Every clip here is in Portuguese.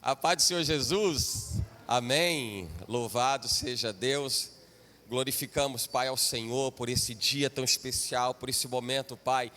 A paz do Senhor Jesus, amém, louvado seja Deus, glorificamos, Pai, ao Senhor por esse dia tão especial, por esse momento, Pai,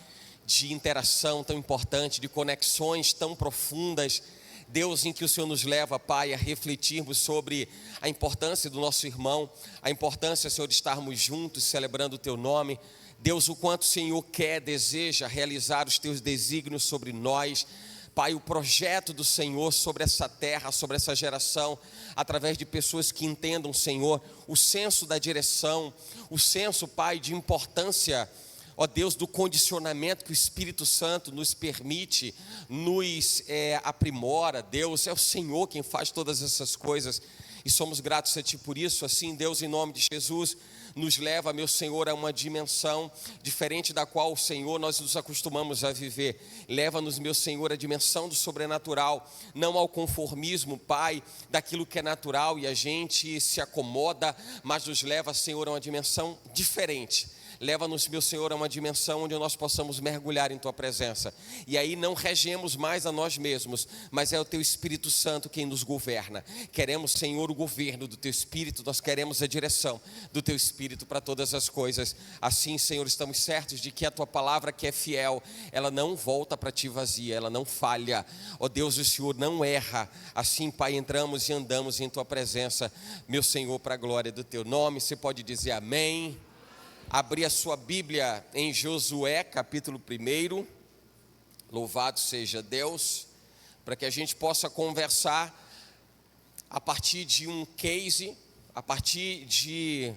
de interação tão importante, de conexões tão profundas, Deus, em que o Senhor nos leva, Pai, a refletirmos sobre a importância do nosso irmão, a importância, Senhor, de estarmos juntos, celebrando o Teu nome. Deus, o quanto o Senhor quer, deseja realizar os Teus desígnios sobre nós, Pai, o projeto do Senhor sobre essa terra, sobre essa geração, através de pessoas que entendam, Senhor, o senso da direção, o senso, Pai, de importância, ó Deus, do condicionamento que o Espírito Santo nos permite, nos aprimora. Deus, é o Senhor quem faz todas essas coisas e somos gratos a Ti por isso. Assim, Deus, em nome de Jesus, nos leva, meu Senhor, a uma dimensão diferente da qual, o Senhor, nós nos acostumamos a viver. Leva-nos, meu Senhor, à dimensão do sobrenatural, não ao conformismo, Pai, daquilo que é natural e a gente se acomoda, mas nos leva, Senhor, a uma dimensão diferente. Leva-nos, meu Senhor, a uma dimensão onde nós possamos mergulhar em Tua presença. E aí não regemos mais a nós mesmos, mas é o Teu Espírito Santo quem nos governa. Queremos, Senhor, o governo do Teu Espírito, nós queremos a direção do Teu Espírito para todas as coisas. Assim, Senhor, estamos certos de que a Tua palavra, que é fiel, ela não volta para Ti vazia, ela não falha. Ó Deus, o Senhor não erra. Assim, Pai, entramos e andamos em Tua presença, meu Senhor, para a glória do Teu nome. Você pode dizer amém. Abrir a sua Bíblia em Josué, capítulo 1, louvado seja Deus, para que a gente possa conversar a partir de um case, a partir de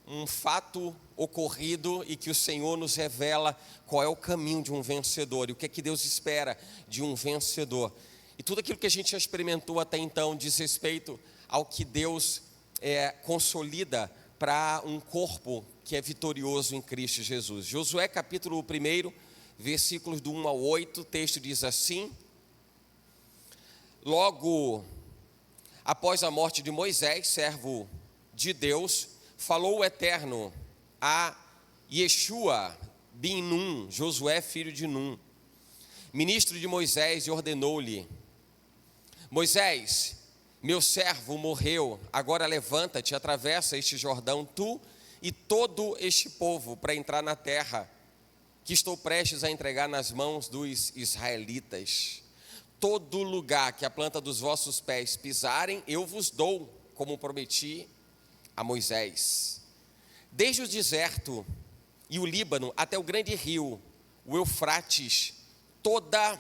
um fato ocorrido e que o Senhor nos revela qual é o caminho de um vencedor e o que é que Deus espera de um vencedor. E tudo aquilo que a gente já experimentou até então diz respeito ao que Deus consolida para um corpo que é vitorioso em Cristo Jesus. Josué capítulo 1, versículos do 1 ao 8, o texto diz assim: Logo após a morte de Moisés, servo de Deus, falou o Eterno a Yeshua bin Nun, Josué filho de Nun, ministro de Moisés, e ordenou-lhe: Moisés, meu servo morreu, agora levanta-te, atravessa este Jordão, tu e todo este povo, para entrar na terra que estou prestes a entregar nas mãos dos israelitas. Todo lugar que a planta dos vossos pés pisarem, eu vos dou, como prometi a Moisés. Desde o deserto e o Líbano até o grande rio, o Eufrates, toda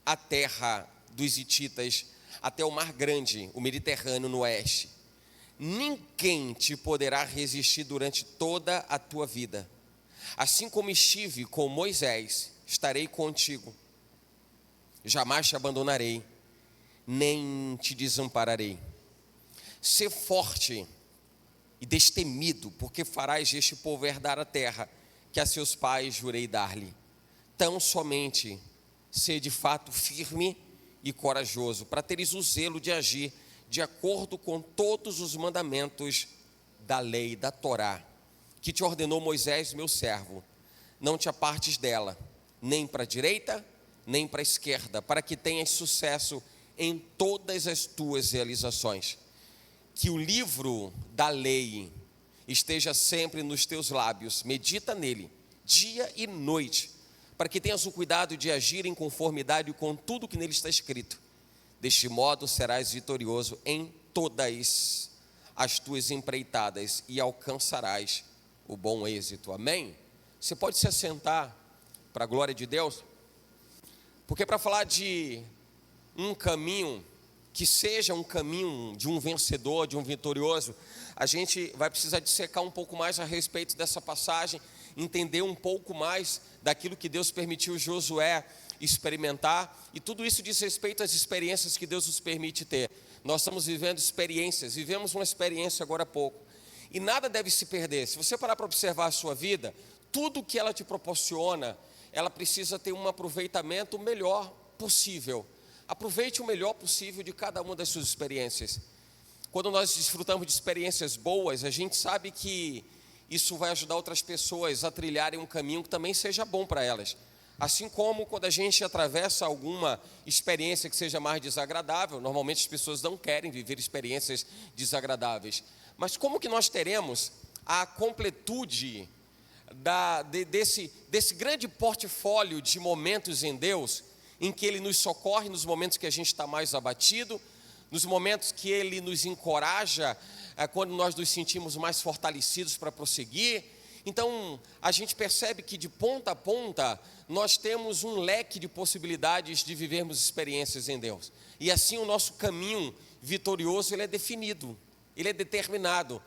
a terra dos hititas, até o mar grande, o Mediterrâneo no oeste. Ninguém te poderá resistir durante toda a tua vida. Assim como estive com Moisés, estarei contigo. Jamais te abandonarei, nem te desampararei. Sê forte e destemido, porque farás este povo herdar a terra que a seus pais jurei dar-lhe. Tão somente sê de fato firme e corajoso, para teres o zelo de agir de acordo com todos os mandamentos da lei, da Torá, que te ordenou Moisés, meu servo. Não te apartes dela, nem para a direita, nem para a esquerda, para que tenhas sucesso em todas as tuas realizações. Que o livro da lei esteja sempre nos teus lábios, medita nele, dia e noite, para que tenhas o cuidado de agir em conformidade com tudo que nele está escrito. Deste modo serás vitorioso em todas as tuas empreitadas e alcançarás o bom êxito. Amém? Você pode se assentar para a glória de Deus? Porque para falar de um caminho que seja um caminho de um vencedor, de um vitorioso, a gente vai precisar dissecar um pouco mais a respeito dessa passagem, entender um pouco mais daquilo que Deus permitiu Josué experimentar, e tudo isso diz respeito às experiências que Deus nos permite ter. Nós estamos vivendo experiências, vivemos uma experiência agora há pouco, e nada deve se perder. Se você parar para observar a sua vida, tudo que ela te proporciona, ela precisa ter um aproveitamento melhor possível. Aproveite o melhor possível de cada uma das suas experiências. Quando nós desfrutamos de experiências boas, a gente sabe que isso vai ajudar outras pessoas a trilharem um caminho que também seja bom para elas. Assim como quando a gente atravessa alguma experiência que seja mais desagradável, normalmente as pessoas não querem viver experiências desagradáveis. Mas como que nós teremos a completude desse grande portfólio de momentos em Deus, em que Ele nos socorre nos momentos que a gente está mais abatido, nos momentos que Ele nos encoraja, quando nós nos sentimos mais fortalecidos para prosseguir. Então, a gente percebe que de ponta a ponta, nós temos um leque de possibilidades de vivermos experiências em Deus. E assim o nosso caminho vitorioso, ele é definido, ele é determinado.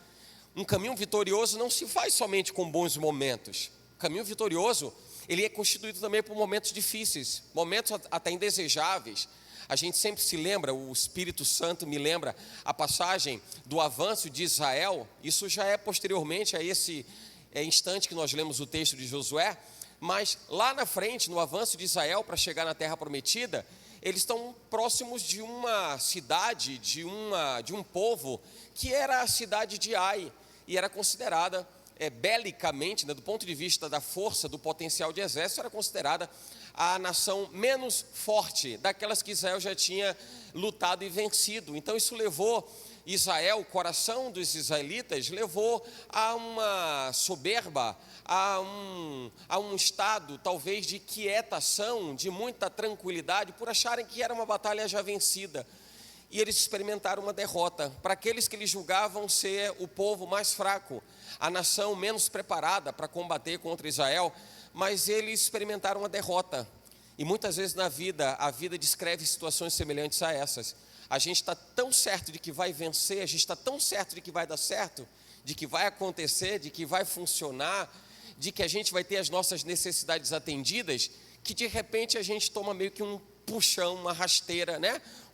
Um caminho vitorioso não se faz somente com bons momentos. O caminho vitorioso, ele é constituído também por momentos difíceis, momentos até indesejáveis. A gente sempre se lembra, o Espírito Santo me lembra a passagem do avanço de Israel. Isso já é posteriormente a esse instante que nós lemos o texto de Josué, mas lá na frente, no avanço de Israel para chegar na terra prometida, eles estão próximos de uma cidade, de um povo, que era a cidade de Ai, e era considerada, belicamente, do ponto de vista da força, do potencial de exército, era considerada a nação menos forte, daquelas que Israel já tinha lutado e vencido. Então isso levou Israel, o coração dos israelitas, levou a uma soberba, a um estado talvez de quietação, de muita tranquilidade, por acharem que era uma batalha já vencida. E eles experimentaram uma derrota. Para aqueles que eles julgavam ser o povo mais fraco, a nação menos preparada para combater contra Israel, mas eles experimentaram uma derrota. E muitas vezes na vida, a vida descreve situações semelhantes a essas. A gente está tão certo de que vai vencer, a gente está tão certo de que vai dar certo, de que vai acontecer, de que vai funcionar, de que a gente vai ter as nossas necessidades atendidas, que de repente a gente toma meio que um puxão, uma rasteira,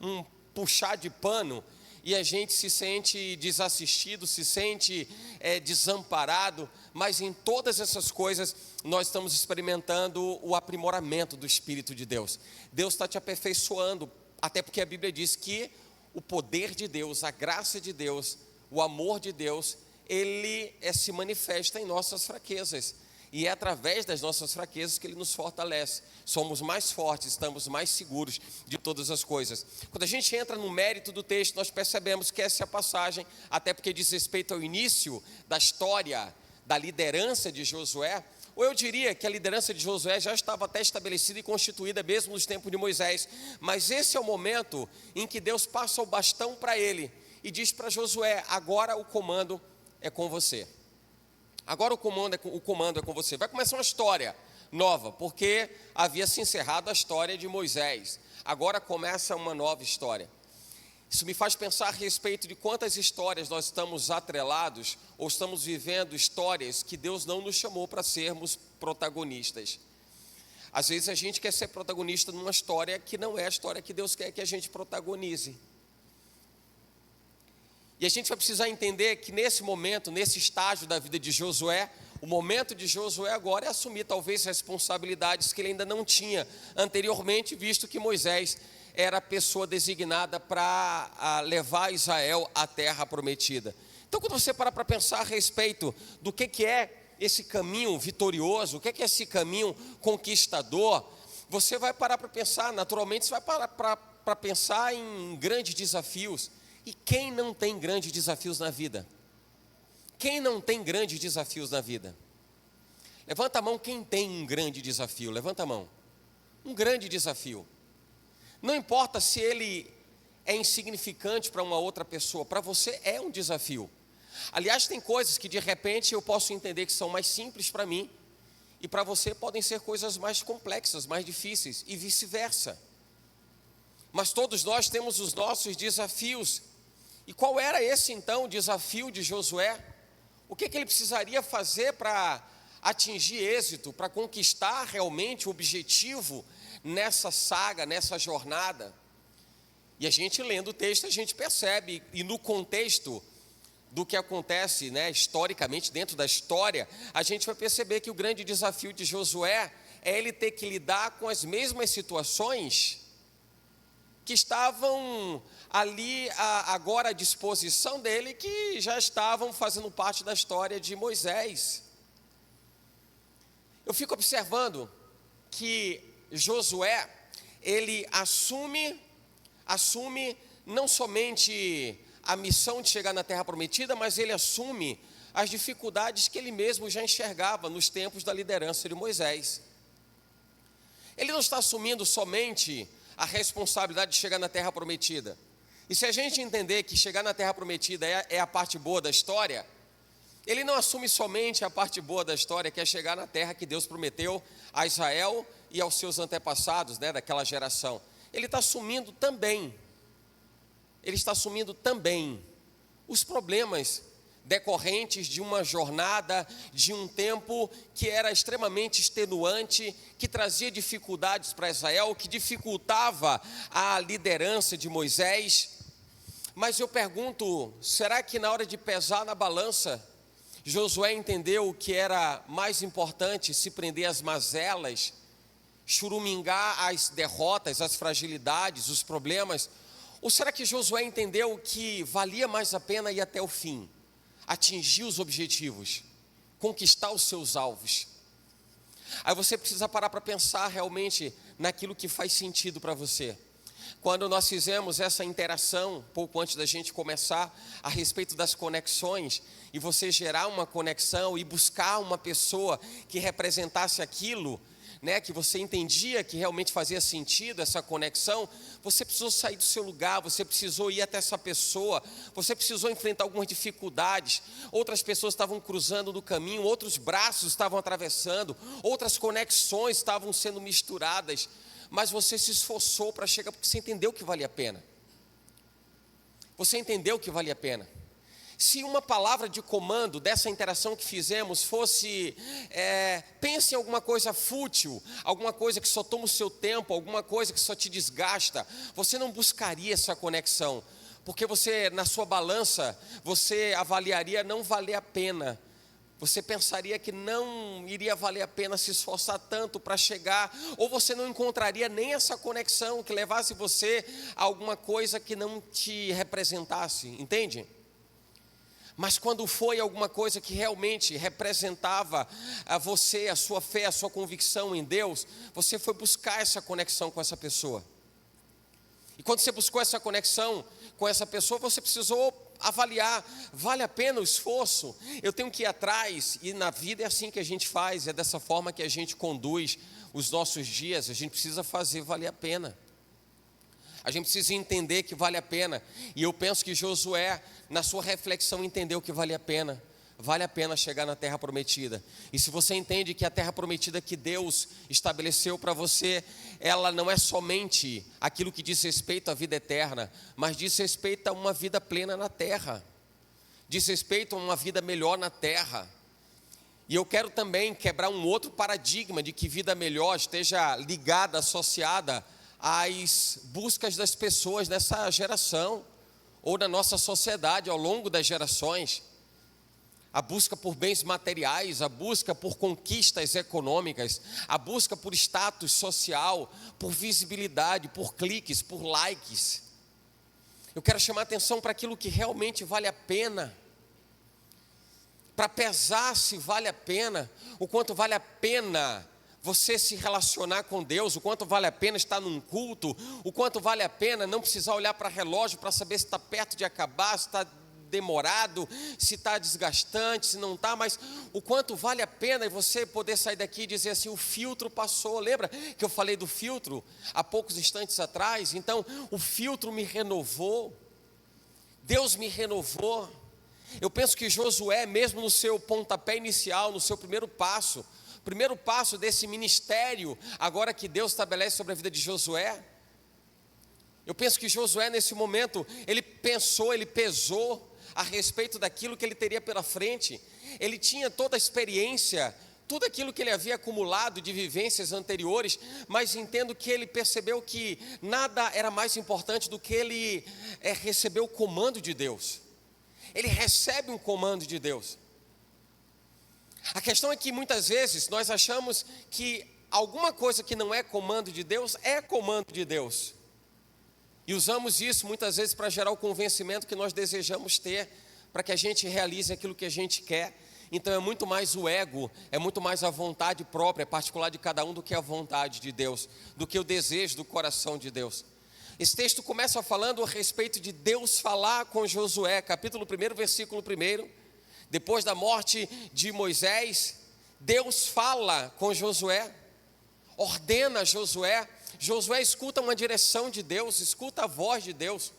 um puxar de pano, e a gente se sente desassistido, se sente desamparado, mas em todas essas coisas nós estamos experimentando o aprimoramento do Espírito de Deus. Deus está te aperfeiçoando, até porque a Bíblia diz que o poder de Deus, a graça de Deus, o amor de Deus, ele se manifesta em nossas fraquezas. E é através das nossas fraquezas que Ele nos fortalece. Somos mais fortes, estamos mais seguros de todas as coisas. Quando a gente entra no mérito do texto, nós percebemos que essa é a passagem, até porque diz respeito ao início da história, da liderança de Josué. Ou eu diria que a liderança de Josué já estava até estabelecida e constituída mesmo nos tempos de Moisés. Mas esse é o momento em que Deus passa o bastão para ele e diz para Josué: agora o comando é com você. Agora o comando é com você. Vai começar uma história nova, porque havia se encerrado a história de Moisés. Agora começa uma nova história. Isso me faz pensar a respeito de quantas histórias nós estamos atrelados, ou estamos vivendo histórias que Deus não nos chamou para sermos protagonistas. Às vezes a gente quer ser protagonista numa história que não é a história que Deus quer que a gente protagonize. E a gente vai precisar entender que nesse momento, nesse estágio da vida de Josué, o momento de Josué agora é assumir talvez responsabilidades que ele ainda não tinha anteriormente, visto que Moisés era a pessoa designada para levar Israel à terra prometida. Então, quando você parar para pensar a respeito do que é esse caminho vitorioso, o que é esse caminho conquistador, você vai parar para pensar, naturalmente você vai parar para pensar em grandes desafios. E quem não tem grandes desafios na vida? Quem não tem grandes desafios na vida? Levanta a mão quem tem um grande desafio, levanta a mão. Um grande desafio. Não importa se ele é insignificante para uma outra pessoa, para você é um desafio. Aliás, tem coisas que de repente eu posso entender que são mais simples para mim, e para você podem ser coisas mais complexas, mais difíceis, e vice-versa. Mas todos nós temos os nossos desafios. E qual era esse então o desafio de Josué? O que ele precisaria fazer para atingir êxito, para conquistar realmente o objetivo nessa saga, nessa jornada? E a gente lendo o texto, a gente percebe, e no contexto do que acontece, historicamente, dentro da história, a gente vai perceber que o grande desafio de Josué é ele ter que lidar com as mesmas situações que estavam ali agora à disposição dele, que já estavam fazendo parte da história de Moisés. Eu fico observando que Josué, ele assume não somente a missão de chegar na terra prometida, mas ele assume as dificuldades que ele mesmo já enxergava nos tempos da liderança de Moisés. Ele não está assumindo somente a responsabilidade de chegar na terra prometida. E se a gente entender que chegar na terra prometida é a parte boa da história, ele não assume somente a parte boa da história, que é chegar na terra que Deus prometeu a Israel e aos seus antepassados, daquela geração. Ele está assumindo também os problemas decorrentes de uma jornada, de um tempo que era extremamente extenuante, que trazia dificuldades para Israel, que dificultava a liderança de Moisés. Mas eu pergunto, será que na hora de pesar na balança, Josué entendeu o que era mais importante, se prender às mazelas, churumingar as derrotas, as fragilidades, os problemas? Ou será que Josué entendeu que valia mais a pena ir até o fim, atingir os objetivos, conquistar os seus alvos? Aí você precisa parar para pensar realmente naquilo que faz sentido para você. Quando nós fizemos essa interação, pouco antes da gente começar, a respeito das conexões, e você gerar uma conexão e buscar uma pessoa que representasse aquilo, que você entendia que realmente fazia sentido essa conexão, você precisou sair do seu lugar, você precisou ir até essa pessoa, você precisou enfrentar algumas dificuldades, outras pessoas estavam cruzando no caminho, outros braços estavam atravessando, outras conexões estavam sendo misturadas, mas você se esforçou para chegar, porque você entendeu que valia a pena. Você entendeu que valia a pena. Se uma palavra de comando dessa interação que fizemos fosse, pense em alguma coisa fútil, alguma coisa que só toma o seu tempo, alguma coisa que só te desgasta, você não buscaria essa conexão, porque você, na sua balança, você avaliaria não valer a pena. Você pensaria que não iria valer a pena se esforçar tanto para chegar, ou você não encontraria nem essa conexão que levasse você a alguma coisa que não te representasse, entende? Mas quando foi alguma coisa que realmente representava a você, a sua fé, a sua convicção em Deus, você foi buscar essa conexão com essa pessoa. E quando você buscou essa conexão com essa pessoa, você precisou avaliar, vale a pena o esforço? Eu tenho que ir atrás, e na vida é assim que a gente faz, é dessa forma que a gente conduz os nossos dias, a gente precisa fazer valer a pena. A gente precisa entender que vale a pena. E eu penso que Josué, na sua reflexão, entendeu que vale a pena. Vale a pena chegar na terra prometida. E se você entende que a terra prometida que Deus estabeleceu para você, ela não é somente aquilo que diz respeito à vida eterna, mas diz respeito a uma vida plena na terra. Diz respeito a uma vida melhor na terra. E eu quero também quebrar um outro paradigma de que vida melhor esteja ligada, associada às buscas das pessoas nessa geração, ou na nossa sociedade ao longo das gerações. A busca por bens materiais, a busca por conquistas econômicas, a busca por status social, por visibilidade, por cliques, por likes. Eu quero chamar a atenção para aquilo que realmente vale a pena, para pesar se vale a pena, o quanto vale a pena você se relacionar com Deus, o quanto vale a pena estar num culto, o quanto vale a pena não precisar olhar para relógio para saber se está perto de acabar, se está demorado, se está desgastante, se não está, mas o quanto vale a pena você poder sair daqui e dizer assim, o filtro passou. Lembra que eu falei do filtro há poucos instantes atrás? Então, o filtro me renovou, Deus me renovou. Eu penso que Josué, mesmo no seu pontapé inicial, no seu primeiro passo desse ministério, agora que Deus estabelece sobre a vida de Josué, eu penso que Josué nesse momento, ele pensou, ele pesou a respeito daquilo que ele teria pela frente. Ele tinha toda a experiência, tudo aquilo que ele havia acumulado de vivências anteriores, mas entendo que ele percebeu que nada era mais importante do que ele receber o comando de Deus. Ele recebe um comando de Deus. A questão é que muitas vezes nós achamos que alguma coisa que não é comando de Deus, é comando de Deus. E usamos isso muitas vezes para gerar o convencimento que nós desejamos ter, para que a gente realize aquilo que a gente quer. Então é muito mais o ego, é muito mais a vontade própria, particular de cada um, do que a vontade de Deus, do que o desejo do coração de Deus. Esse texto começa falando a respeito de Deus falar com Josué, capítulo 1, versículo 1. Depois da morte de Moisés, Deus fala com Josué, ordena Josué. Josué escuta uma direção de Deus, escuta a voz de Deus.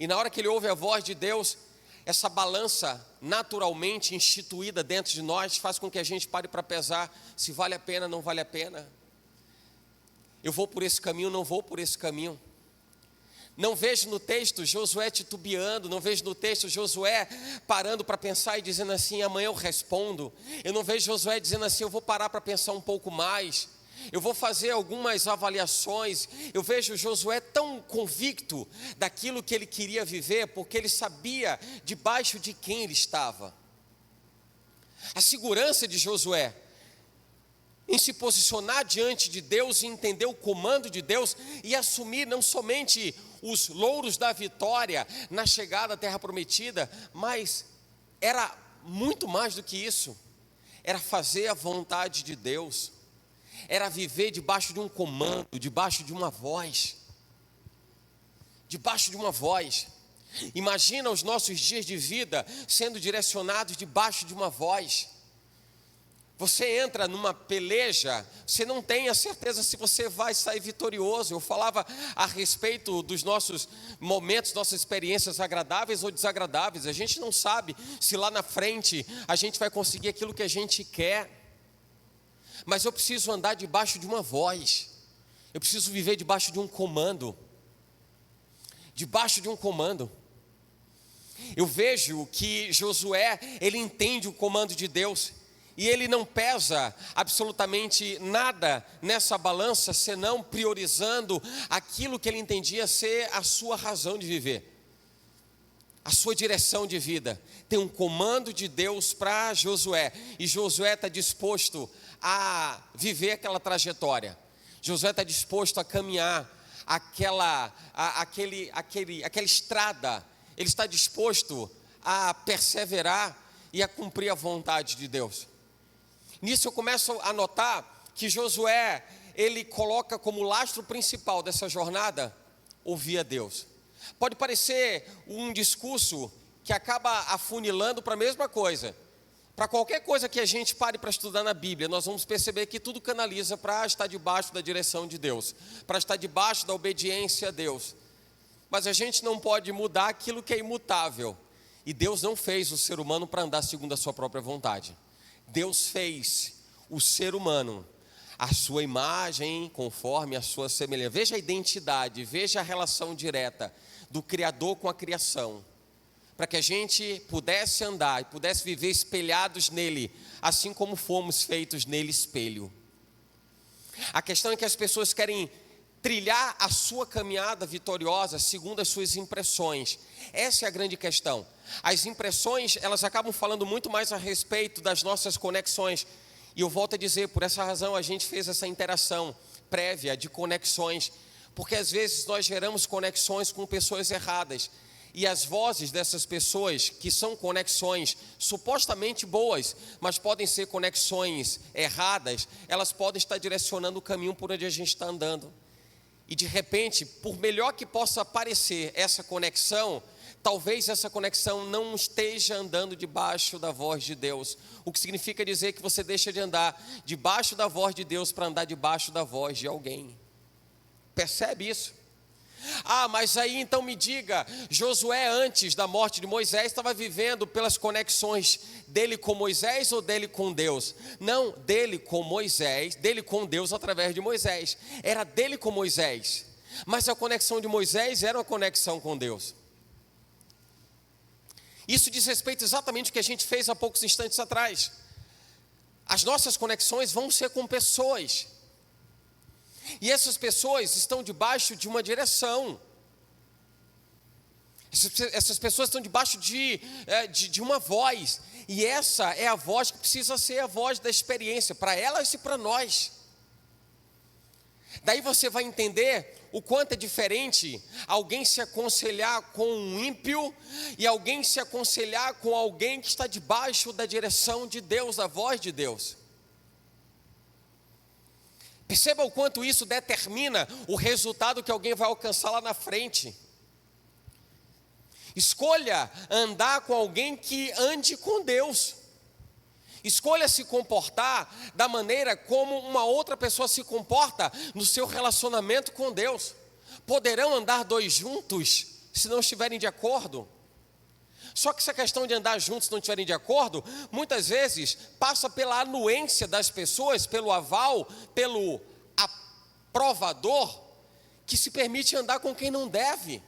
E na hora que ele ouve a voz de Deus, essa balança naturalmente instituída dentro de nós faz com que a gente pare para pesar se vale a pena ou não vale a pena. Eu vou por esse caminho, não vou por esse caminho. Não vejo no texto Josué titubeando, não vejo no texto Josué parando para pensar e dizendo assim, amanhã eu respondo. Eu não vejo Josué dizendo assim, eu vou parar para pensar um pouco mais, eu vou fazer algumas avaliações. Eu vejo Josué tão convicto daquilo que ele queria viver, porque ele sabia debaixo de quem ele estava. A segurança de Josué em se posicionar diante de Deus e entender o comando de Deus e assumir não somente os louros da vitória na chegada à terra prometida, mas era muito mais do que isso. Era fazer a vontade de Deus, era viver debaixo de um comando, debaixo de uma voz. Debaixo de uma voz. Imagina os nossos dias de vida sendo direcionados debaixo de uma voz. Você entra numa peleja, você não tem a certeza se você vai sair vitorioso. Eu falava a respeito dos nossos momentos, nossas experiências agradáveis ou desagradáveis. A gente não sabe se lá na frente a gente vai conseguir aquilo que a gente quer. Mas eu preciso andar debaixo de uma voz. Eu preciso viver debaixo de um comando. Debaixo de um comando. Eu vejo que Josué, ele entende o comando de Deus. E ele não pesa absolutamente nada nessa balança, senão priorizando aquilo que ele entendia ser a sua razão de viver, a sua direção de vida. Tem um comando de Deus para Josué, e Josué está disposto a viver aquela trajetória. Josué está disposto a caminhar aquela estrada. Ele está disposto a perseverar e a cumprir a vontade de Deus. Nisso eu começo a notar que Josué, ele coloca como lastro principal dessa jornada, ouvir a Deus. Pode parecer um discurso que acaba afunilando para a mesma coisa. Para qualquer coisa que a gente pare para estudar na Bíblia, nós vamos perceber que tudo canaliza para estar debaixo da direção de Deus, para estar debaixo da obediência a Deus. Mas a gente não pode mudar aquilo que é imutável. E Deus não fez o ser humano para andar segundo a sua própria vontade. Deus fez o ser humano a sua imagem, conforme a sua semelhança. Veja a identidade, veja a relação direta do Criador com a criação, para que a gente pudesse andar e pudesse viver espelhados nele, assim como fomos feitos nele espelho. A questão é que as pessoas querem trilhar a sua caminhada vitoriosa segundo as suas impressões. Essa é a grande questão. As impressões, elas acabam falando muito mais a respeito das nossas conexões. E eu volto a dizer, por essa razão a gente fez essa interação prévia de conexões, porque às vezes nós geramos conexões com pessoas erradas. E as vozes dessas pessoas, que são conexões supostamente boas, mas podem ser conexões erradas, elas podem estar direcionando o caminho por onde a gente está andando. E de repente, por melhor que possa parecer essa conexão, talvez essa conexão não esteja andando debaixo da voz de Deus. O que significa dizer que você deixa de andar debaixo da voz de Deus para andar debaixo da voz de alguém. Percebe isso? Ah, mas aí então me diga, Josué antes da morte de Moisés estava vivendo pelas conexões dele com Moisés ou dele com Deus? Não, dele com Moisés, dele com Deus através de Moisés. Era dele com Moisés, mas a conexão de Moisés era uma conexão com Deus. Isso diz respeito exatamente ao que a gente fez há poucos instantes atrás. As nossas conexões vão ser com pessoas. E essas pessoas estão debaixo de uma direção. Essas pessoas estão debaixo de uma voz. E essa é a voz que precisa ser a voz da experiência, para elas e para nós. Daí você vai entender o quanto é diferente alguém se aconselhar com um ímpio e alguém se aconselhar com alguém que está debaixo da direção de Deus, da voz de Deus. Perceba o quanto isso determina o resultado que alguém vai alcançar lá na frente. Escolha andar com alguém que ande com Deus. Escolha se comportar da maneira como uma outra pessoa se comporta no seu relacionamento com Deus. Poderão andar dois juntos se não estiverem de acordo? Só que essa questão de andar juntos se não estiverem de acordo, muitas vezes passa pela anuência das pessoas, pelo aval, pelo aprovador, que se permite andar com quem não deve.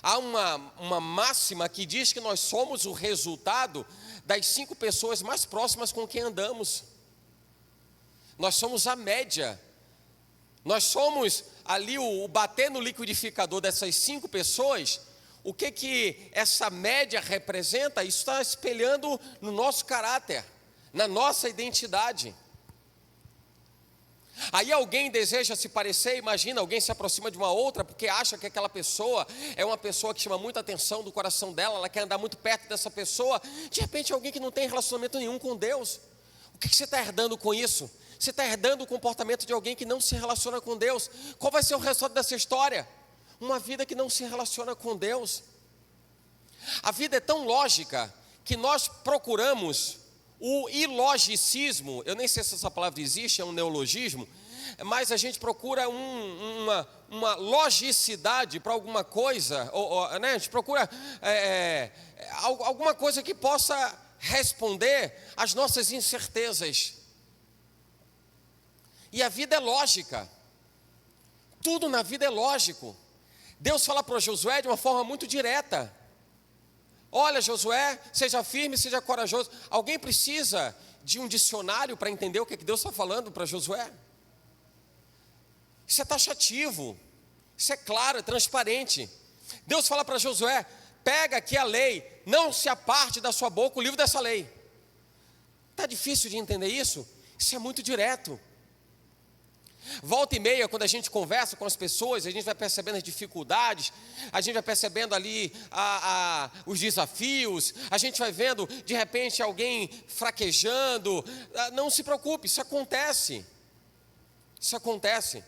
Há uma máxima que diz que nós somos o resultado das 5 pessoas mais próximas com quem andamos. Nós somos a média. Nós somos ali o bater no liquidificador dessas 5 pessoas. O que essa média representa? Isso está espelhando no nosso caráter, na nossa identidade. Aí alguém deseja se parecer, imagina, alguém se aproxima de uma outra porque acha que aquela pessoa é uma pessoa que chama muita atenção do coração dela, ela quer andar muito perto dessa pessoa. De repente alguém que não tem relacionamento nenhum com Deus. O que você está herdando com isso? Você está herdando o comportamento de alguém que não se relaciona com Deus. Qual vai ser o resultado dessa história? Uma vida que não se relaciona com Deus. A vida é tão lógica que nós procuramos o ilogicismo. Eu nem sei se essa palavra existe, é um neologismo, mas a gente procura uma logicidade para alguma coisa, né? A gente procura alguma coisa que possa responder às nossas incertezas. E a vida é lógica, tudo na vida é lógico. Deus fala para Josué de uma forma muito direta: olha, Josué, seja firme, seja corajoso. Alguém precisa de um dicionário para entender o que Deus está falando para Josué? Isso é taxativo, isso é claro, é transparente. Deus fala para Josué: pega aqui a lei, não se aparte da sua boca o livro dessa lei. Está difícil de entender isso? Isso é muito direto. Volta e meia, quando a gente conversa com as pessoas, a gente vai percebendo as dificuldades, a gente vai percebendo ali os desafios, a gente vai vendo de repente alguém fraquejando. Não se preocupe, isso acontece. Isso acontece.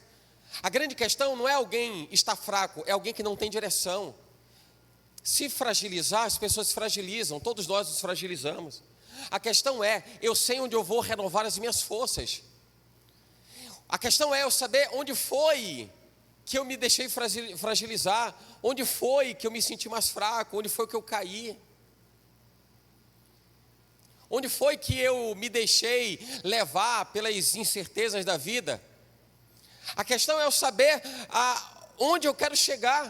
A grande questão não é alguém estar fraco, é alguém que não tem direção. Se fragilizar, as pessoas se fragilizam, todos nós nos fragilizamos. A questão é, eu sei onde eu vou renovar as minhas forças. A questão é eu saber onde foi que eu me deixei fragilizar, onde foi que eu me senti mais fraco, onde foi que eu caí, onde foi que eu me deixei levar pelas incertezas da vida. A questão é eu saber onde eu quero chegar,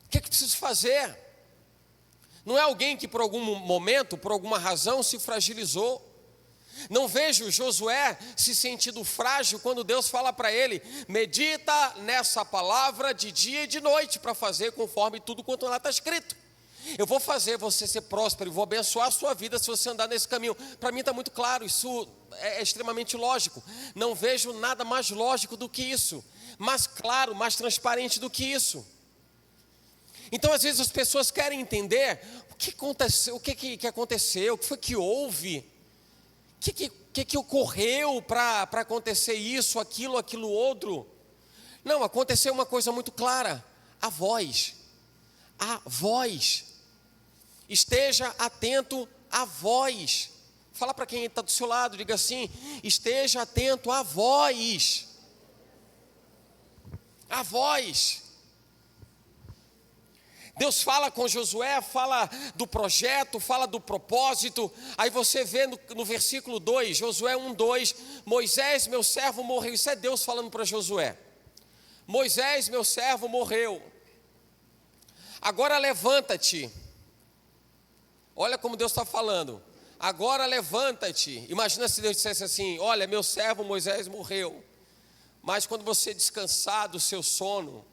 o que preciso fazer. Não é alguém que por algum momento, por alguma razão se fragilizou. Não vejo Josué se sentindo frágil quando Deus fala para ele: medita nessa palavra de dia e de noite para fazer conforme tudo quanto lá está escrito. Eu vou fazer você ser próspero, eu vou abençoar a sua vida se você andar nesse caminho. Para mim está muito claro, isso é extremamente lógico. Não vejo nada mais lógico do que isso, mais claro, mais transparente do que isso. Então às vezes as pessoas querem entender o que aconteceu, o que foi que houve. O que ocorreu para acontecer isso, aquilo outro? Não, aconteceu uma coisa muito clara: a voz. Esteja atento à voz. Fala para quem está do seu lado, diga assim: esteja atento à voz. A voz. Deus fala com Josué, fala do projeto, fala do propósito. Aí você vê no versículo 2, Josué 1:2, Moisés, meu servo, morreu. Isso é Deus falando para Josué. Moisés, meu servo, morreu. Agora levanta-te. Olha como Deus está falando. Agora levanta-te. Imagina se Deus dissesse assim: olha, meu servo Moisés morreu. Mas quando você descansar do seu sono,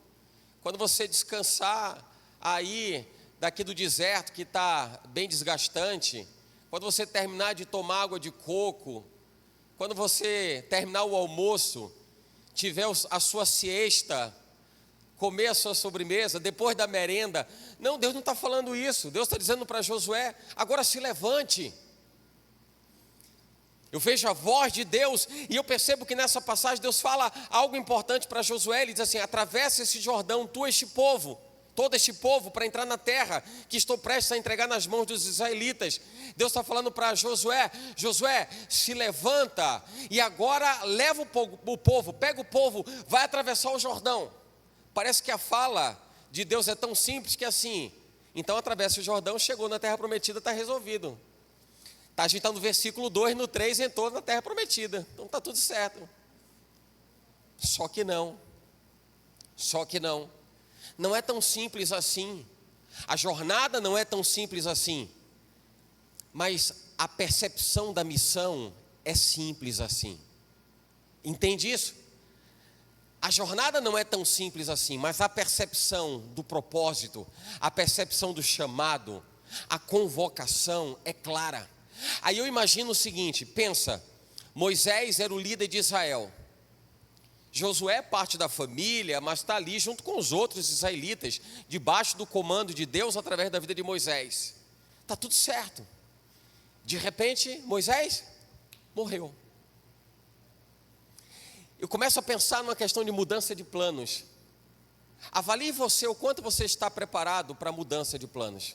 quando você descansar aí daqui do deserto que está bem desgastante, quando você terminar de tomar água de coco, quando você terminar o almoço, tiver a sua siesta, comer a sua sobremesa, depois da merenda. Não, Deus não está falando isso. Deus está dizendo para Josué: agora se levante. Eu vejo a voz de Deus e eu percebo que nessa passagem Deus fala algo importante para Josué. Ele diz assim: atravessa esse Jordão, tu, este povo, todo este povo, para entrar na terra que estou prestes a entregar nas mãos dos israelitas. Deus está falando para Josué: Josué, se levanta e agora leva o povo, pega o povo, vai atravessar o Jordão. Parece que a fala de Deus é tão simples que assim, então atravessa o Jordão, chegou na terra prometida, está resolvido. A gente está no versículo 2, no 3, entrou na terra prometida, então está tudo certo. Só que não, não é tão simples assim. A jornada não é tão simples assim, mas a percepção da missão é simples assim. Entende isso? A jornada não é tão simples assim, mas a percepção do propósito, a percepção do chamado, a convocação é clara. Aí eu imagino o seguinte, pensa, Moisés era o líder de Israel. Josué é parte da família, mas está ali junto com os outros israelitas, debaixo do comando de Deus através da vida de Moisés. Está tudo certo. De repente, Moisés morreu. Eu começo a pensar numa questão de mudança de planos. Avalie você o quanto você está preparado para a mudança de planos.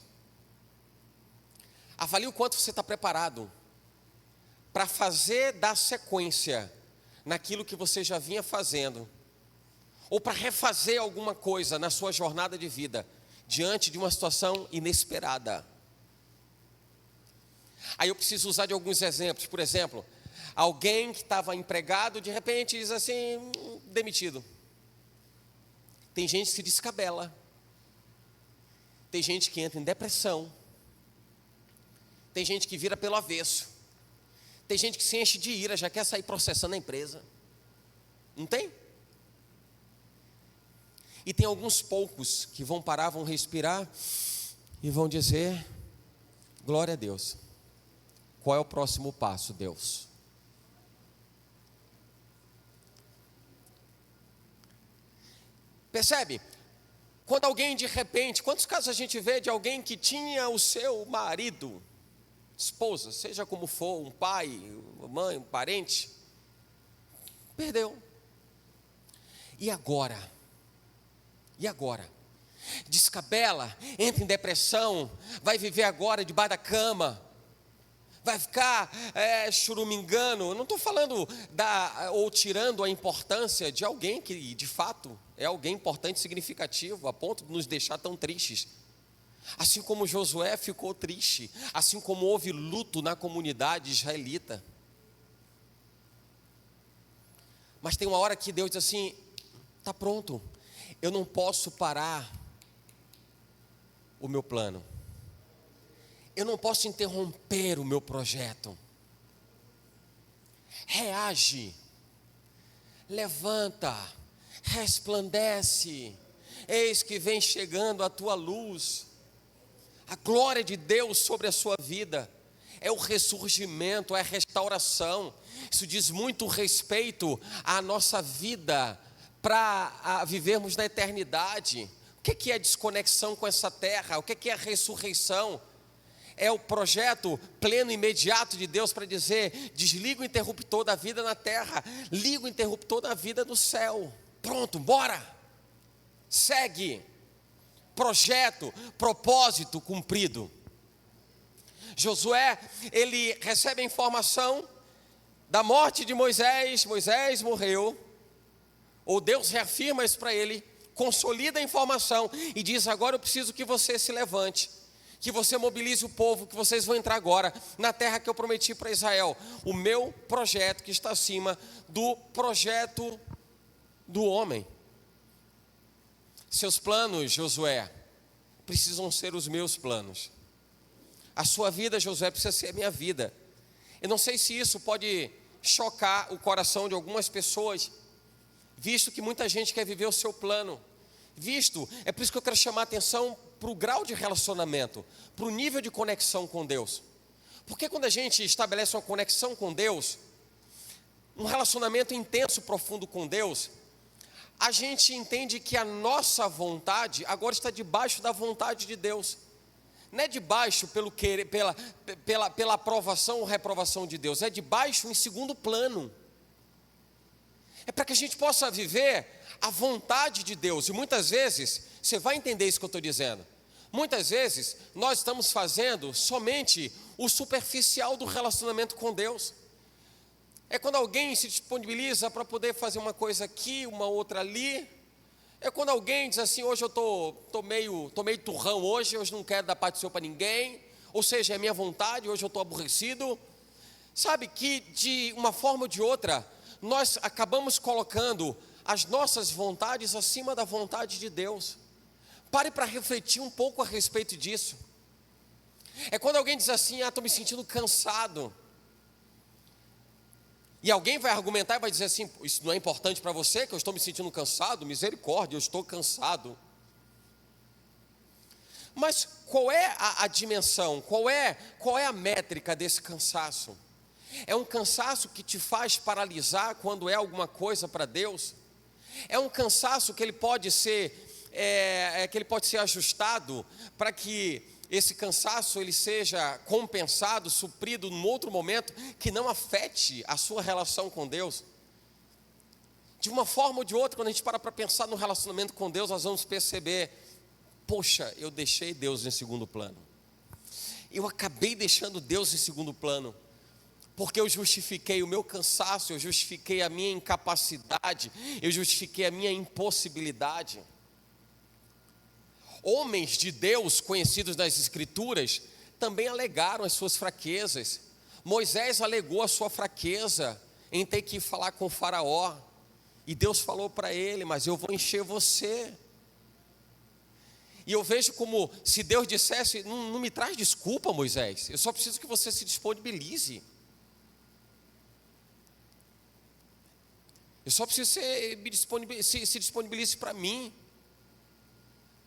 Avalie o quanto você está preparado para fazer dar sequência naquilo que você já vinha fazendo, ou para refazer alguma coisa na sua jornada de vida, diante de uma situação inesperada. Aí eu preciso usar de alguns exemplos. Por exemplo, alguém que estava empregado, de repente diz assim, demitido. Tem gente que se descabela. Tem gente que entra em depressão. Tem gente que vira pelo avesso. Tem gente que se enche de ira, já quer sair processando a empresa. Não tem? E tem alguns poucos que vão parar, vão respirar e vão dizer: glória a Deus. Qual é o próximo passo, Deus? Percebe? Quando alguém de repente, quantos casos a gente vê de alguém que tinha o seu marido, esposa, seja como for, um pai, uma mãe, um parente, perdeu. E agora? Descabela, entra em depressão, vai viver agora debaixo da cama, vai ficar churumingando. Eu não estou falando ou tirando a importância de alguém que de fato é alguém importante, significativo, a ponto de nos deixar tão tristes. Assim como Josué ficou triste, assim como houve luto na comunidade israelita. Mas tem uma hora que Deus diz assim: está pronto, eu não posso parar o meu plano, eu não posso interromper o meu projeto. Reage, levanta, resplandece, eis que vem chegando a tua luz. A glória de Deus sobre a sua vida é o ressurgimento, é a restauração. Isso diz muito respeito à nossa vida para vivermos na eternidade. O que é a desconexão com essa terra? O que é a ressurreição? É o projeto pleno e imediato de Deus para dizer: desliga o interruptor da vida na terra, liga o interruptor da vida no céu. Pronto, bora! Segue! Projeto, propósito cumprido. Josué, ele recebe a informação da morte de Moisés. Moisés morreu, ou Deus reafirma isso para ele, consolida a informação e diz: agora eu preciso que você se levante, que você mobilize o povo, que vocês vão entrar agora na terra que eu prometi para Israel. O meu projeto que está acima do projeto do homem. Seus planos, Josué, precisam ser os meus planos. A sua vida, Josué, precisa ser a minha vida. Eu não sei se isso pode chocar o coração de algumas pessoas, visto que muita gente quer viver o seu plano. É por isso que eu quero chamar a atenção para o grau de relacionamento, para o nível de conexão com Deus. Porque quando a gente estabelece uma conexão com Deus, um relacionamento intenso, profundo com Deus, a gente entende que a nossa vontade agora está debaixo da vontade de Deus. Não é debaixo pela aprovação ou reprovação de Deus, é debaixo em segundo plano. É para que a gente possa viver a vontade de Deus. E muitas vezes, você vai entender isso que eu estou dizendo, muitas vezes nós estamos fazendo somente o superficial do relacionamento com Deus. É quando alguém se disponibiliza para poder fazer uma coisa aqui, uma outra ali. É quando alguém diz assim, hoje eu tô meio turrão hoje não quero dar parte do Senhor para ninguém. Ou seja, é minha vontade, hoje eu estou aborrecido. Sabe que de uma forma ou de outra, nós acabamos colocando as nossas vontades acima da vontade de Deus. Pare para refletir um pouco a respeito disso. É quando alguém diz assim, estou me sentindo cansado. E alguém vai argumentar e vai dizer assim, isso não é importante para você, que eu estou me sentindo cansado? Misericórdia, eu estou cansado. Mas qual é a dimensão, qual é a métrica desse cansaço? É um cansaço que te faz paralisar quando é alguma coisa para Deus? É um cansaço que ele pode ser, ajustado para que esse cansaço ele seja compensado, suprido num outro momento que não afete a sua relação com Deus? De uma forma ou de outra, quando a gente para pensar no relacionamento com Deus, nós vamos perceber, poxa, eu deixei Deus em segundo plano. Eu acabei deixando Deus em segundo plano, porque eu justifiquei o meu cansaço, eu justifiquei a minha incapacidade, eu justifiquei a minha impossibilidade. Homens de Deus conhecidos nas Escrituras também alegaram as suas fraquezas. Moisés alegou a sua fraqueza em ter que falar com o faraó, e Deus falou para ele, mas eu vou encher você. E eu vejo como se Deus dissesse, não me traz desculpa, Moisés, eu só preciso que você se disponibilize. Eu só preciso se disponibilize para mim.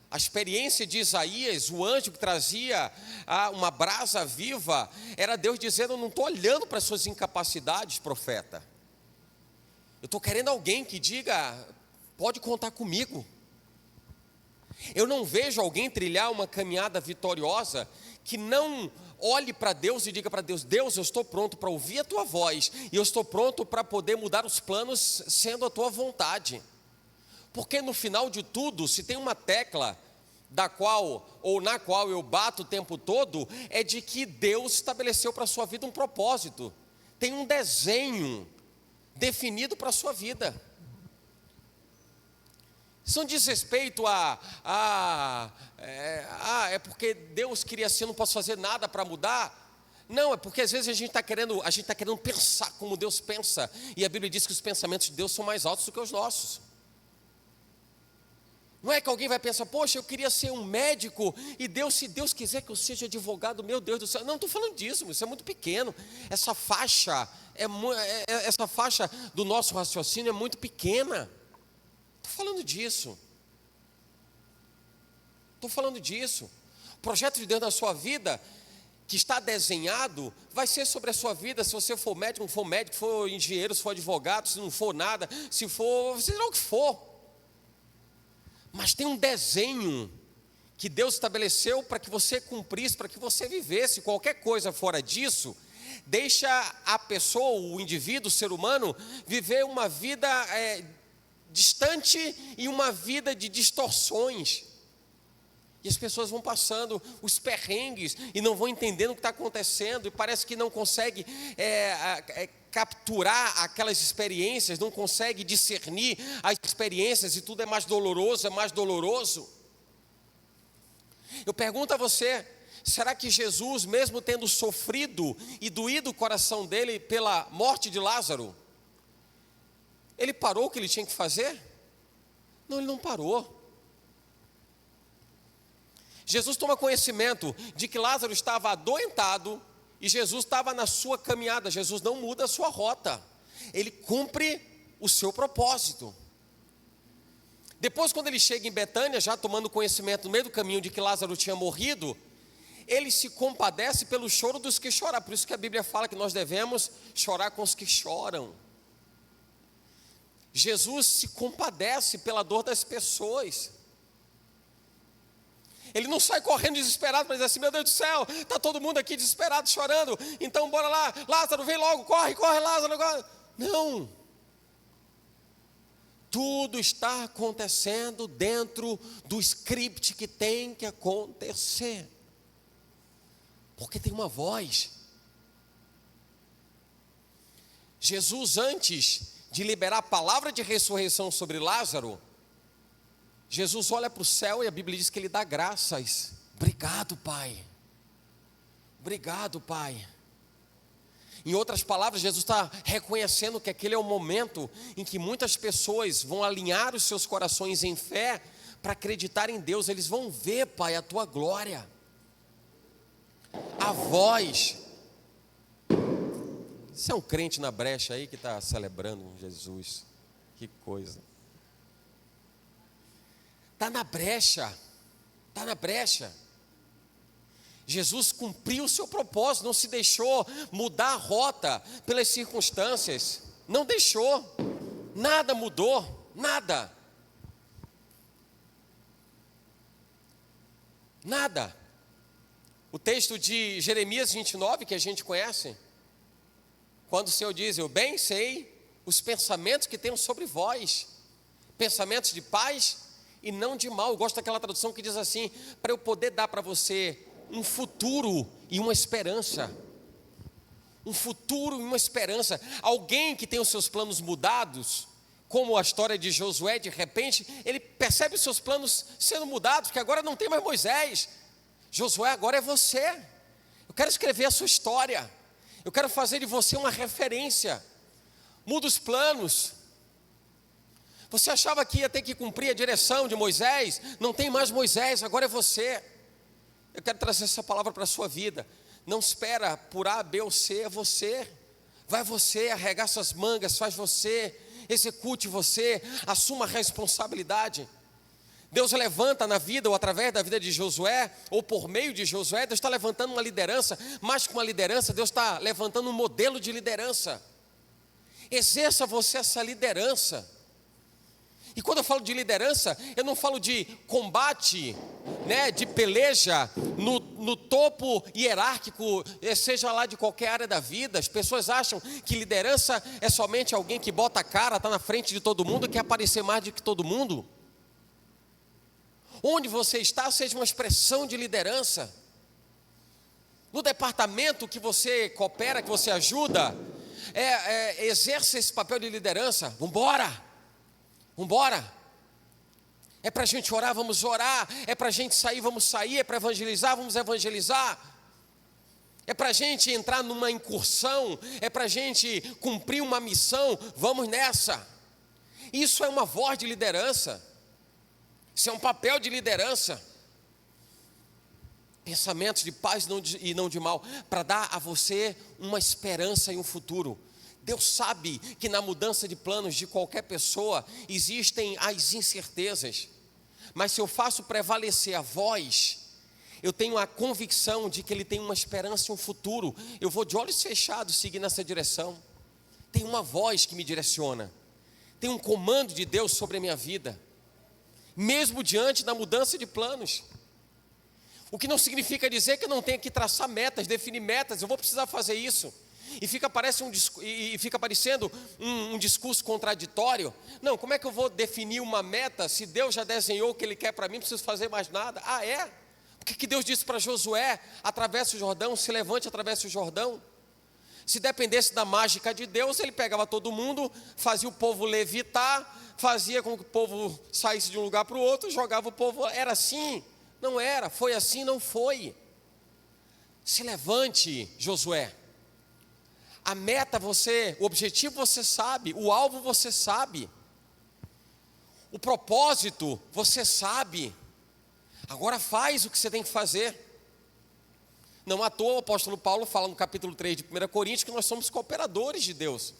A experiência de Isaías, o anjo que trazia uma brasa viva, era Deus dizendo, eu não estou olhando para as suas incapacidades, profeta. Eu estou querendo alguém que diga, pode contar comigo. Eu não vejo alguém trilhar uma caminhada vitoriosa que não olhe para Deus e diga para Deus, Deus, eu estou pronto para ouvir a tua voz, e eu estou pronto para poder mudar os planos sendo a tua vontade. Porque no final de tudo, se tem uma tecla na qual eu bato o tempo todo, é de que Deus estabeleceu para a sua vida um propósito. Tem um desenho definido para a sua vida. Isso não diz respeito é porque Deus queria assim, eu não posso fazer nada para mudar. Não, é porque às vezes a gente está querendo pensar como Deus pensa, e a Bíblia diz que os pensamentos de Deus são mais altos do que os nossos. Não é que alguém vai pensar, poxa, eu queria ser um médico, e Deus, se Deus quiser que eu seja advogado, meu Deus do céu. Não estou falando disso, isso é muito pequeno. Essa faixa do nosso raciocínio é muito pequena. Estou falando disso. O projeto de Deus na sua vida, que está desenhado, vai ser sobre a sua vida. Se você for médico, não for médico, se for engenheiro, se for advogado, se não for nada, se for, seja lá o que for. Mas tem um desenho que Deus estabeleceu para que você cumprisse, para que você vivesse. Qualquer coisa fora disso, deixa a pessoa, o indivíduo, o ser humano, viver uma vida distante e uma vida de distorções. E as pessoas vão passando os perrengues e não vão entendendo o que está acontecendo, e parece que não consegue capturar aquelas experiências, não consegue discernir as experiências, e tudo é mais doloroso. Eu pergunto a você, será que Jesus, mesmo tendo sofrido e doído o coração dele pela morte de Lázaro, ele parou o que ele tinha que fazer? Não, ele não parou. Jesus toma conhecimento de que Lázaro estava adoentado, e Jesus estava na sua caminhada. Jesus não muda a sua rota, ele cumpre o seu propósito. Depois, quando ele chega em Betânia, já tomando conhecimento no meio do caminho de que Lázaro tinha morrido, ele se compadece pelo choro dos que choram. Por isso que a Bíblia fala que nós devemos chorar com os que choram. Jesus se compadece pela dor das pessoas. Ele não sai correndo desesperado para dizer assim: meu Deus do céu, está todo mundo aqui desesperado, chorando, então bora lá, Lázaro, vem logo, corre, corre, Lázaro, corre. Não. Tudo está acontecendo dentro do script que tem que acontecer. Porque tem uma voz. Jesus, antes de liberar a palavra de ressurreição sobre Lázaro, Jesus olha para o céu e a Bíblia diz que ele dá graças. Obrigado, Pai. Obrigado, Pai. Em outras palavras, Jesus está reconhecendo que aquele é o momento em que muitas pessoas vão alinhar os seus corações em fé para acreditar em Deus. Eles vão ver, Pai, a tua glória. A voz. Você é um crente na brecha aí que está celebrando Jesus. Que coisa. Está na brecha. Está na brecha. Jesus cumpriu o seu propósito, não se deixou mudar a rota pelas circunstâncias. Não deixou. Nada mudou. Nada. Nada. O texto de Jeremias 29, que a gente conhece, quando o Senhor diz: eu bem sei os pensamentos que tenho sobre vós, pensamentos de paz e não de mal. Eu gosto daquela tradução que diz assim: para eu poder dar para você um futuro e uma esperança. Um futuro e uma esperança. Alguém que tem os seus planos mudados, como a história de Josué, de repente, ele percebe os seus planos sendo mudados, porque agora não tem mais Moisés. Josué, agora é você. Eu quero escrever a sua história. Eu quero fazer de você uma referência. Muda os planos. Você achava que ia ter que cumprir a direção de Moisés? Não tem mais Moisés, agora é você. Eu quero trazer essa palavra para a sua vida. Não espera por A, B ou C, é você. Vai você, arregaça as mangas, faz você, execute você, assuma a responsabilidade. Deus levanta na vida, ou através da vida de Josué, ou por meio de Josué, Deus está levantando uma liderança. Mais que uma liderança, Deus está levantando um modelo de liderança. Exerça você essa liderança. E quando eu falo de liderança, eu não falo de combate, né, de peleja no topo hierárquico, seja lá de qualquer área da vida. As pessoas acham que liderança é somente alguém que bota a cara, está na frente de todo mundo, quer aparecer mais do que todo mundo. Onde você está, seja uma expressão de liderança. No departamento que você coopera, que você ajuda, exerça esse papel de liderança. Vambora! Vambora! É para a gente orar, vamos orar. É para a gente sair, vamos sair. É para evangelizar, vamos evangelizar. É para a gente entrar numa incursão. É para a gente cumprir uma missão. Vamos nessa. Isso é uma voz de liderança. Isso é um papel de liderança. Pensamentos de paz e não de mal, para dar a você uma esperança e um futuro. Deus sabe que na mudança de planos de qualquer pessoa existem as incertezas. Mas se eu faço prevalecer a voz, eu tenho a convicção de que Ele tem uma esperança e um futuro. Eu vou de olhos fechados seguir nessa direção. Tem uma voz que me direciona. Tem um comando de Deus sobre a minha vida. Mesmo diante da mudança de planos. O que não significa dizer que eu não tenho que traçar metas, definir metas. Eu vou precisar fazer isso. E fica parecendo um discurso contraditório. Não, como é que eu vou definir uma meta se Deus já desenhou o que Ele quer para mim, não preciso fazer mais nada? Ah, é? O que Deus disse para Josué? Atravessa o Jordão, se levante, atravessa o Jordão. Se dependesse da mágica de Deus, Ele pegava todo mundo, fazia o povo levitar, fazia com que o povo saísse de um lugar para o outro, jogava o povo. Era assim? Não era. Foi assim? Não foi. Se levante, Josué. A meta o objetivo você sabe, o alvo você sabe, o propósito você sabe. Agora faz o que você tem que fazer. Não à toa o apóstolo Paulo fala no capítulo 3 de 1 Coríntios que nós somos cooperadores de Deus.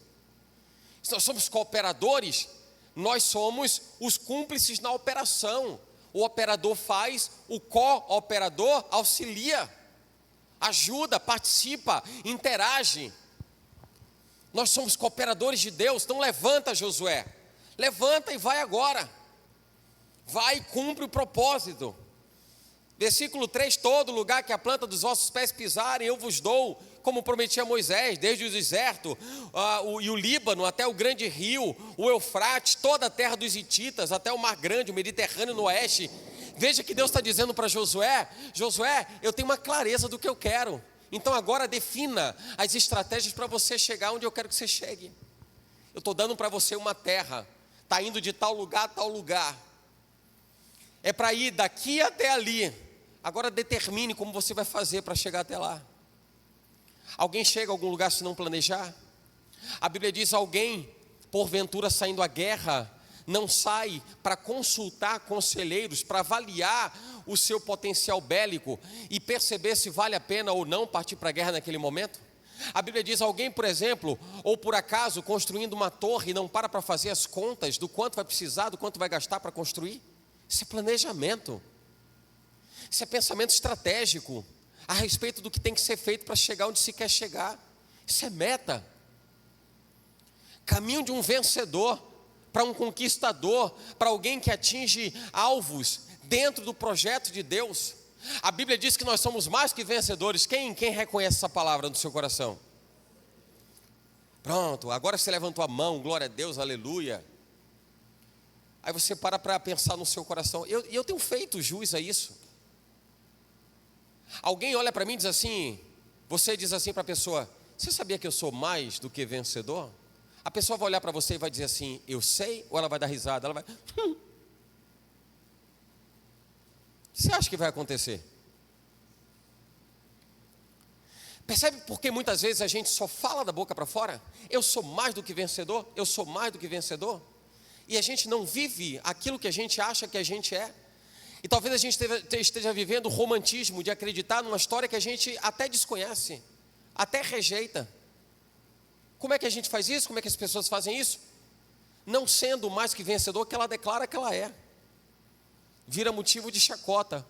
Se nós somos cooperadores, nós somos os cúmplices na operação. O operador faz, o cooperador auxilia, ajuda, participa, interage. Nós somos cooperadores de Deus. Então levanta, Josué, Levanta e vai agora. Vai e cumpre o propósito. Versículo 3, todo lugar que a planta dos vossos pés pisarem, eu vos dou, como prometi a Moisés, desde o deserto e o Líbano, até o grande rio, o Eufrates, toda a terra dos hititas, até o mar grande, o Mediterrâneo no oeste. Veja que Deus está dizendo para Josué: Josué, eu tenho uma clareza do que eu quero, então agora defina as estratégias para você chegar onde eu quero que você chegue. Eu estou dando para você uma terra, está indo de tal lugar a tal lugar, é para ir daqui até ali. Agora determine como você vai fazer para chegar até lá. Alguém chega a algum lugar se não planejar? A Bíblia diz: alguém, porventura saindo à guerra, não sai para consultar conselheiros, para avaliar o seu potencial bélico e perceber se vale a pena ou não partir para a guerra naquele momento? A Bíblia diz: alguém, por exemplo, ou por acaso, construindo uma torre, não para fazer as contas do quanto vai precisar, do quanto vai gastar para construir? Isso é planejamento. Isso é pensamento estratégico a respeito do que tem que ser feito para chegar onde se quer chegar. Isso é meta. Caminho de um vencedor para um conquistador, para alguém que atinge alvos dentro do projeto de Deus. A Bíblia diz que nós somos mais que vencedores. Quem reconhece essa palavra no seu coração? Pronto, agora você levantou a mão, glória a Deus, aleluia. Aí você para pensar no seu coração. Eu tenho feito jus a isso. Alguém olha para mim e diz assim, você diz assim para a pessoa: você sabia que eu sou mais do que vencedor? A pessoa vai olhar para você e vai dizer assim: eu sei? Ou ela vai dar risada? Ela vai... O que você acha que vai acontecer? Percebe por que muitas vezes a gente só fala da boca para fora? Eu sou mais do que vencedor, eu sou mais do que vencedor. E a gente não vive aquilo que a gente acha que a gente é. E talvez a gente esteja vivendo o romantismo de acreditar numa história que a gente até desconhece, até rejeita. Como é que a gente faz isso? Como é que as pessoas fazem isso? Não sendo mais que vencedor que ela declara que ela é. Vira motivo de chacota.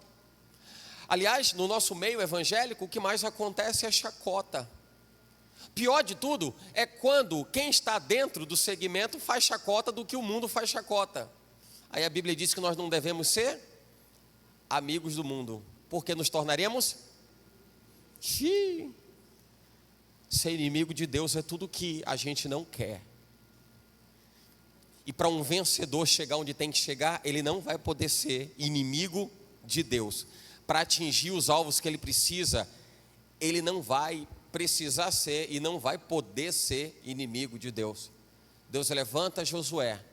Aliás, no nosso meio evangélico, o que mais acontece é chacota. Pior de tudo é quando quem está dentro do segmento faz chacota do que o mundo faz chacota. Aí a Bíblia diz que nós não devemos ser amigos do mundo, porque nos tornaremos... Ser inimigo de Deus é tudo que a gente não quer. E para um vencedor chegar onde tem que chegar, ele não vai poder ser inimigo de Deus. Para atingir os alvos que ele precisa, ele não vai precisar ser e não vai poder ser inimigo de Deus. Deus levanta Josué,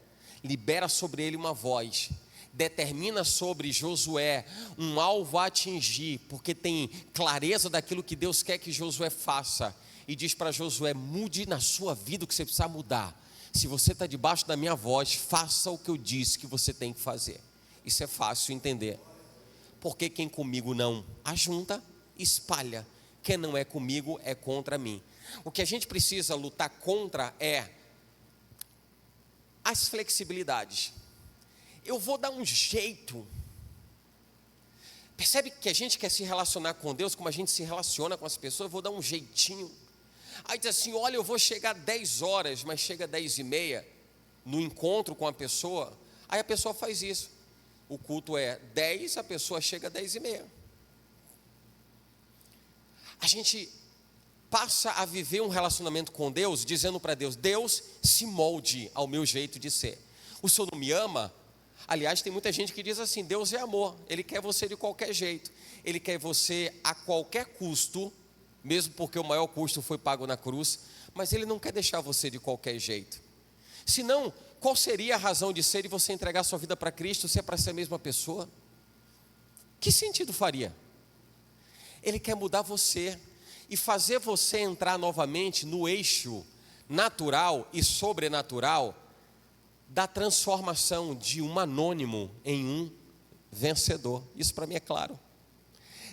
libera sobre ele uma voz, determina sobre Josué um alvo a atingir, porque tem clareza daquilo que Deus quer que Josué faça. E diz para Josué: mude na sua vida o que você precisa mudar. Se você está debaixo da minha voz, faça o que eu disse que você tem que fazer. Isso é fácil entender. Porque quem comigo não ajunta, espalha. Quem não é comigo é contra mim. O que a gente precisa lutar contra é as flexibilidades. Eu vou dar um jeito. Percebe que a gente quer se relacionar com Deus como a gente se relaciona com as pessoas? Eu vou dar um jeitinho. Aí diz assim: olha, eu vou chegar 10 horas, mas chega 10h30 no encontro com a pessoa. Aí a pessoa faz isso. O culto é 10, a pessoa chega 10h30. A gente passa a viver um relacionamento com Deus, dizendo para Deus: Deus, se molde ao meu jeito de ser. O Senhor não me ama? Aliás, tem muita gente que diz assim: Deus é amor, Ele quer você de qualquer jeito. Ele quer você a qualquer custo, mesmo porque o maior custo foi pago na cruz, mas Ele não quer deixar você de qualquer jeito. Senão, qual seria a razão de ser de você entregar sua vida para Cristo se é para ser a mesma pessoa? Que sentido faria? Ele quer mudar você e fazer você entrar novamente no eixo natural e sobrenatural da transformação de um anônimo em um vencedor. Isso para mim é claro.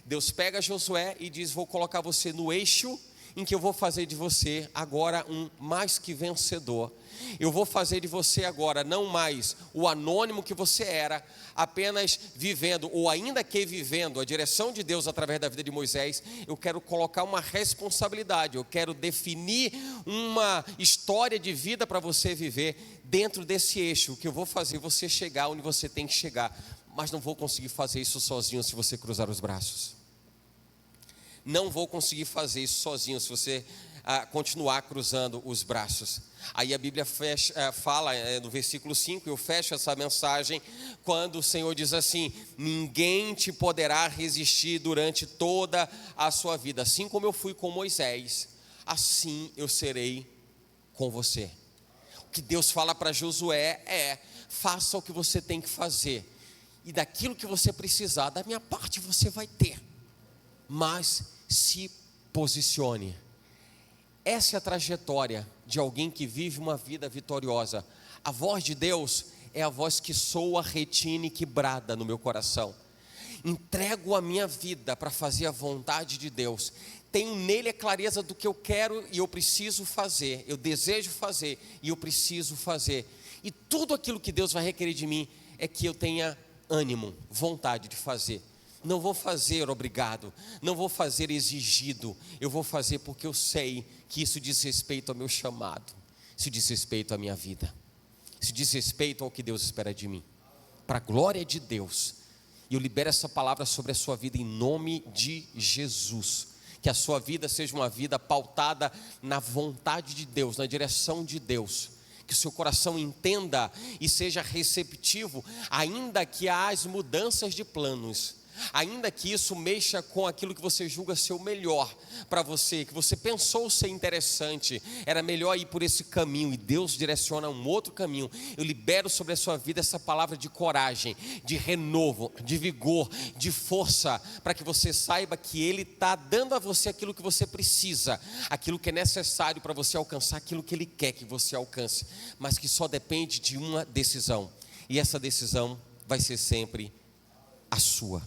Deus pega Josué e diz: vou colocar você no eixo em que eu vou fazer de você agora um mais que vencedor. Eu vou fazer de você agora não mais o anônimo que você era, apenas vivendo, ou ainda que vivendo a direção de Deus através da vida de Moisés. Eu quero colocar uma responsabilidade, eu quero definir uma história de vida para você viver dentro desse eixo, que eu vou fazer você chegar onde você tem que chegar. Mas não vou conseguir fazer isso sozinho se você cruzar os braços. Não vou conseguir fazer isso sozinho se você continuar cruzando os braços. Aí a Bíblia fala no versículo 5, eu fecho essa mensagem, quando o Senhor diz assim: ninguém te poderá resistir durante toda a sua vida. Assim como eu fui com Moisés, assim eu serei com você. O que Deus fala para Josué é: faça o que você tem que fazer, e daquilo que você precisar, da minha parte você vai ter, mas se posicione. Essa é a trajetória de alguém que vive uma vida vitoriosa. A voz de Deus é a voz que soa, retina e que brada no meu coração. Entrego a minha vida para fazer a vontade de Deus. Tenho nele a clareza do que eu quero e eu preciso fazer. Eu desejo fazer e eu preciso fazer. E tudo aquilo que Deus vai requerer de mim é que eu tenha ânimo, vontade de fazer. Não vou fazer obrigado, não vou fazer exigido, eu vou fazer porque eu sei que isso diz respeito ao meu chamado, isso diz respeito à minha vida, isso diz respeito ao que Deus espera de mim, para a glória de Deus. E eu libero essa palavra sobre a sua vida em nome de Jesus. Que a sua vida seja uma vida pautada na vontade de Deus, na direção de Deus. Que o seu coração entenda e seja receptivo, ainda que há as mudanças de planos, ainda que isso mexa com aquilo que você julga ser o melhor para você, que você pensou ser interessante, era melhor ir por esse caminho, e Deus direciona um outro caminho. Eu libero sobre a sua vida essa palavra de coragem, de renovo, de vigor, de força, para que você saiba que Ele está dando a você aquilo que você precisa, aquilo que é necessário para você alcançar aquilo que Ele quer que você alcance, mas que só depende de uma decisão, e essa decisão vai ser sempre a sua.